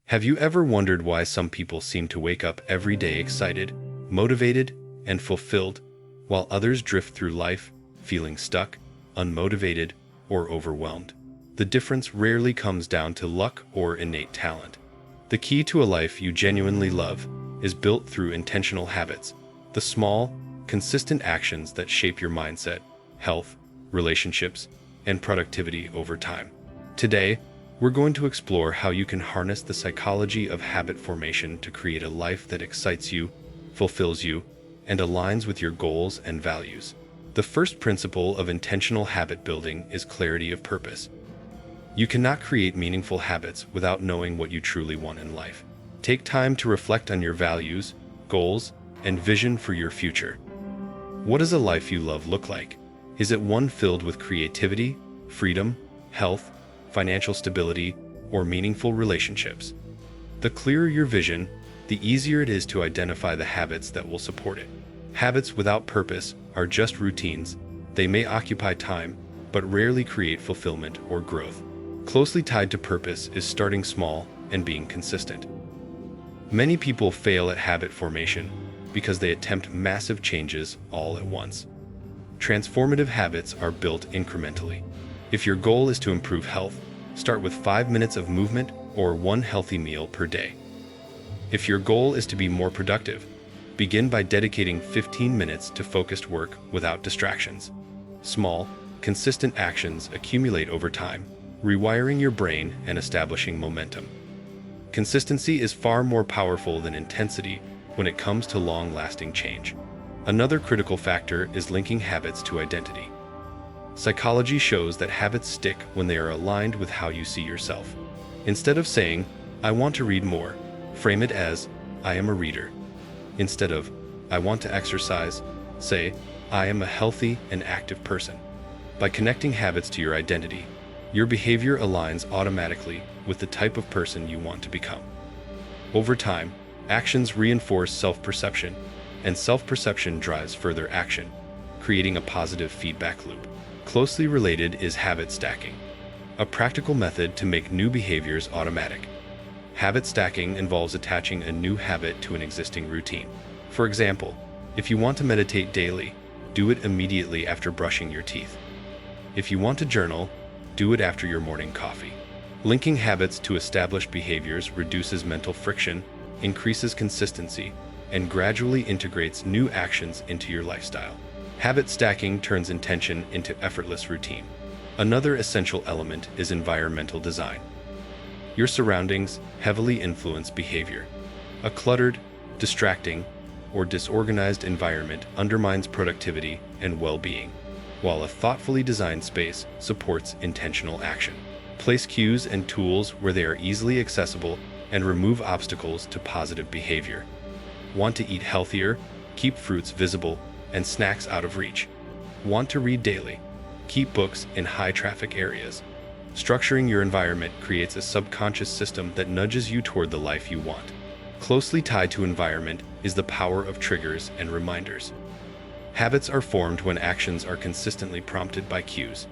Have you ever wondered why some people seem to wake up every day excited, motivated, and fulfilled, while others drift through life feeling stuck, unmotivated, or overwhelmed? The difference rarely comes down to luck or innate talent. The key to a life you genuinely love is built through intentional habits, the small, consistent actions that shape your mindset, health, relationships, and productivity over time. Today, we're going to explore how you can harness the psychology of habit formation to create a life that excites you, fulfills you, and aligns with your goals and values. The first principle of intentional habit building is clarity of purpose. You cannot create meaningful habits without knowing what you truly want in life. Take time to reflect on your values, goals, and vision for your future. What does a life you love look like? Is it one filled with creativity, freedom, health, financial stability, or meaningful relationships? The clearer your vision, the easier it is to identify the habits that will support it. Habits without purpose are just routines. They may occupy time, but rarely create fulfillment or growth. Closely tied to purpose is starting small and being consistent. Many people fail at habit formation because they attempt massive changes all at once. Transformative habits are built incrementally. If your goal is to improve health, start with 5 minutes of movement or one healthy meal per day. If your goal is to be more productive, begin by dedicating 15 minutes to focused work without distractions. Small, consistent actions accumulate over time, rewiring your brain and establishing momentum. Consistency is far more powerful than intensity when it comes to long-lasting change. Another critical factor is linking habits to identity. Psychology shows that habits stick when they are aligned with how you see yourself. Instead of saying, "I want to read more," frame it as, "I am a reader." Instead of, "I want to exercise," say, "I am a healthy and active person." By connecting habits to your identity, your behavior aligns automatically with the type of person you want to become. Over time, actions reinforce self-perception, and self-perception drives further action, creating a positive feedback loop. Closely related is habit stacking, a practical method to make new behaviors automatic. Habit stacking involves attaching a new habit to an existing routine. For example, if you want to meditate daily, do it immediately after brushing your teeth. If you want to journal, do it after your morning coffee. Linking habits to established behaviors reduces mental friction, increases consistency, and gradually integrates new actions into your lifestyle. Habit stacking turns intention into effortless routine. Another essential element is environmental design. Your surroundings heavily influence behavior. A cluttered, distracting, or disorganized environment undermines productivity and well-being, while a thoughtfully designed space supports intentional action. Place cues and tools where they are easily accessible and remove obstacles to positive behavior. Want to eat healthier? Keep fruits visible and snacks out of reach. Want to read daily? Keep books in high-traffic areas. Structuring your environment creates a subconscious system that nudges you toward the life you want. Closely tied to environment is the power of triggers and reminders. Habits are formed when actions are consistently prompted by cues.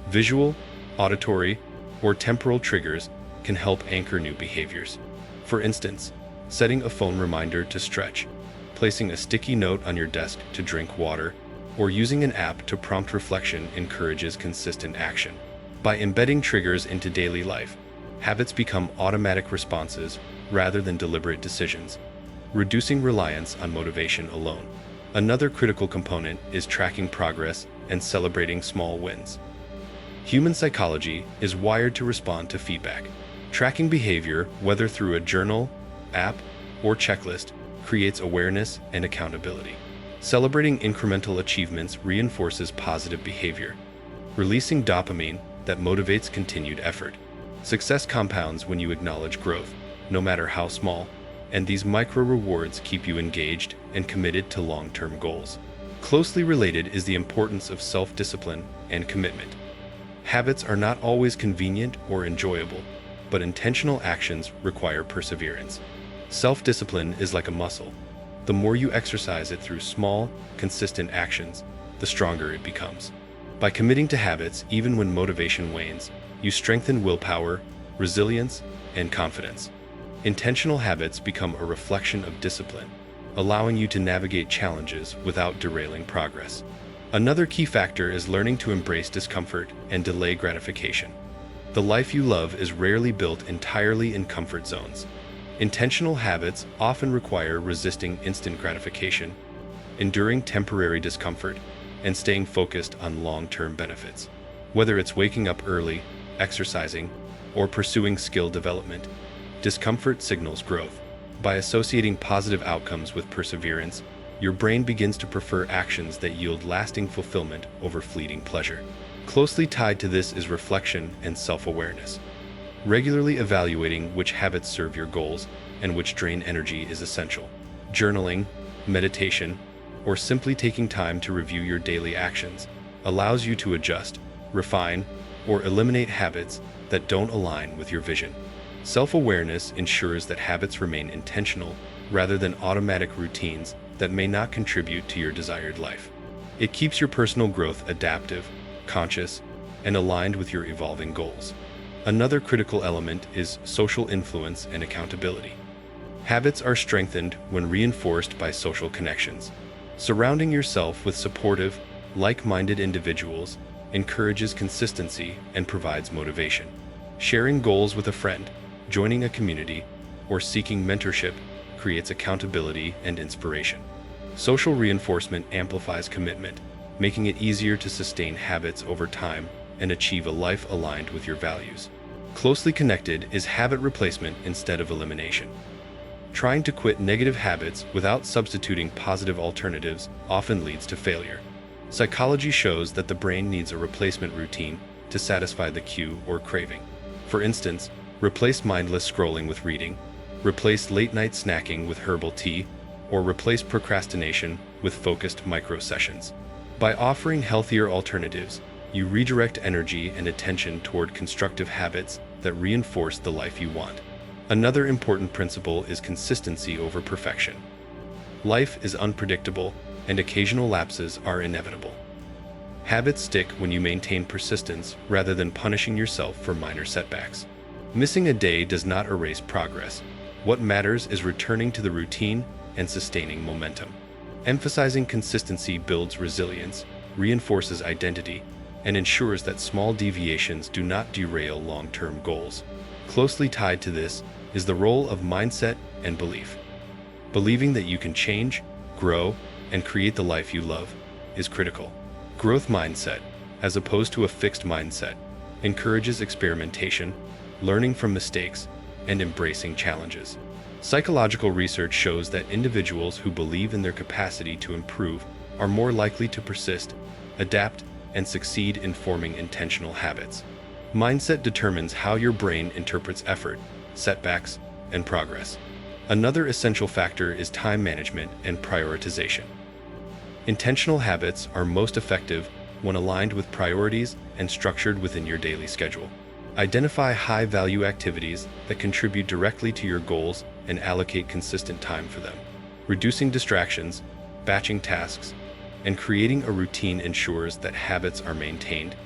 Visual, auditory, or temporal triggers can help anchor new behaviors. For instance, setting a phone reminder to stretch, placing a sticky note on your desk to drink water, or using an app to prompt reflection encourages consistent action. By embedding triggers into daily life, habits become automatic responses rather than deliberate decisions, reducing reliance on motivation alone. Another critical component is tracking progress and celebrating small wins. Human psychology is wired to respond to feedback. Tracking behavior, whether through a journal, app, or checklist, creates awareness and accountability. Celebrating incremental achievements reinforces positive behavior, releasing dopamine that motivates continued effort. Success compounds when you acknowledge growth, no matter how small, and these micro-rewards keep you engaged and committed to long-term goals. Closely related is the importance of self-discipline and commitment. Habits are not always convenient or enjoyable, but intentional actions require perseverance. Self-discipline is like a muscle. The more you exercise it through small, consistent actions, the stronger it becomes. By committing to habits even when motivation wanes, you strengthen willpower, resilience, and confidence. Intentional habits become a reflection of discipline, allowing you to navigate challenges without derailing progress. Another key factor is learning to embrace discomfort and delay gratification. The life you love is rarely built entirely in comfort zones. Intentional habits often require resisting instant gratification, enduring temporary discomfort, and staying focused on long-term benefits. Whether it's waking up early, exercising, or pursuing skill development, discomfort signals growth. By associating positive outcomes with perseverance, your brain begins to prefer actions that yield lasting fulfillment over fleeting pleasure. Closely tied to this is reflection and self-awareness. Regularly evaluating which habits serve your goals and which drain energy is essential. Journaling, meditation, or simply taking time to review your daily actions allows you to adjust, refine, or eliminate habits that don't align with your vision. Self-awareness ensures that habits remain intentional rather than automatic routines that may not contribute to your desired life. It keeps your personal growth adaptive, conscious, and aligned with your evolving goals. Another critical element is social influence and accountability. Habits are strengthened when reinforced by social connections. Surrounding yourself with supportive, like-minded individuals encourages consistency and provides motivation. Sharing goals with a friend, joining a community, or seeking mentorship creates accountability and inspiration. Social reinforcement amplifies commitment, making it easier to sustain habits over time and achieve a life aligned with your values. Closely connected is habit replacement instead of elimination. Trying to quit negative habits without substituting positive alternatives often leads to failure. Psychology shows that the brain needs a replacement routine to satisfy the cue or craving. For instance, replace mindless scrolling with reading, replace late-night snacking with herbal tea, or replace procrastination with focused micro-sessions. By offering healthier alternatives, you redirect energy and attention toward constructive habits that reinforce the life you want. Another important principle is consistency over perfection. Life is unpredictable, and occasional lapses are inevitable. Habits stick when you maintain persistence rather than punishing yourself for minor setbacks. Missing a day does not erase progress. What matters is returning to the routine and sustaining momentum. Emphasizing consistency builds resilience, reinforces identity, and ensures that small deviations do not derail long-term goals. Closely tied to this is the role of mindset and belief. Believing that you can change, grow, and create the life you love is critical. Growth mindset, as opposed to a fixed mindset, encourages experimentation, learning from mistakes, and embracing challenges. Psychological research shows that individuals who believe in their capacity to improve are more likely to persist, adapt, and succeed in forming intentional habits. Mindset determines how your brain interprets effort, setbacks, and progress. Another essential factor is time management and prioritization. Intentional habits are most effective when aligned with priorities and structured within your daily schedule. Identify high-value activities that contribute directly to your goals and allocate consistent time for them. Reducing distractions, batching tasks, and creating a routine ensures that habits are maintained,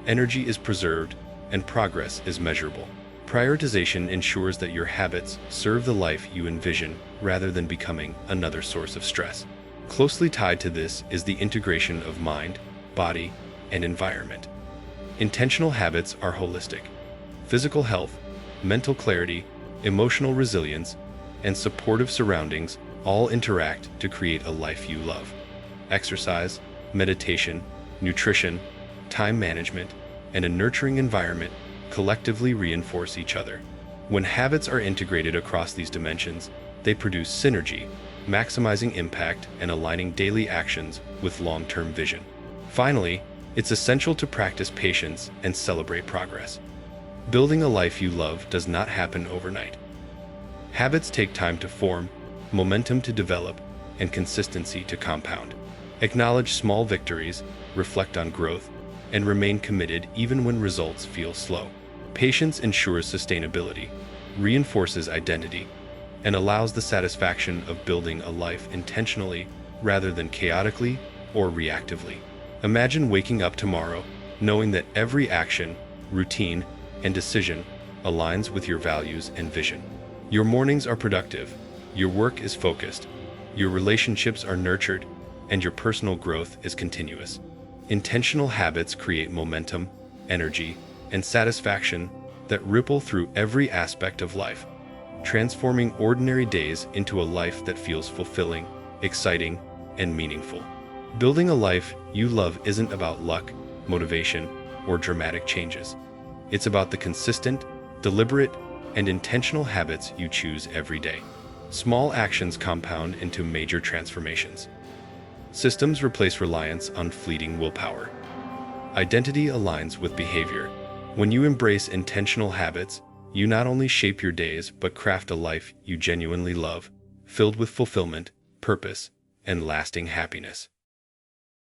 energy is preserved, and progress is measurable. Prioritization ensures that your habits serve the life you envision rather than becoming another source of stress. Closely tied to this is the integration of mind, body, and environment. Intentional habits are holistic. Physical health, mental clarity, emotional resilience, and supportive surroundings all interact to create a life you love. Exercise, meditation, nutrition, time management, and a nurturing environment collectively reinforce each other. When habits are integrated across these dimensions, they produce synergy, maximizing impact and aligning daily actions with long-term vision. Finally, it's essential to practice patience and celebrate progress. Building a life you love does not happen overnight. Habits take time to form, momentum to develop, and consistency to compound. Acknowledge small victories, reflect on growth, and remain committed even when results feel slow. Patience ensures sustainability, reinforces identity, and allows the satisfaction of building a life intentionally rather than chaotically or reactively. Imagine waking up tomorrow knowing that every action, routine, and decision aligns with your values and vision. Your mornings are productive, your work is focused, your relationships are nurtured, and your personal growth is continuous. Intentional habits create momentum, energy, and satisfaction that ripple through every aspect of life, transforming ordinary days into a life that feels fulfilling, exciting, and meaningful. Building a life you love isn't about luck, motivation, or dramatic changes. It's about the consistent, deliberate, and intentional habits you choose every day. Small actions compound into major transformations. Systems replace reliance on fleeting willpower. Identity aligns with behavior. When you embrace intentional habits, you not only shape your days but craft a life you genuinely love, filled with fulfillment, purpose, and lasting happiness.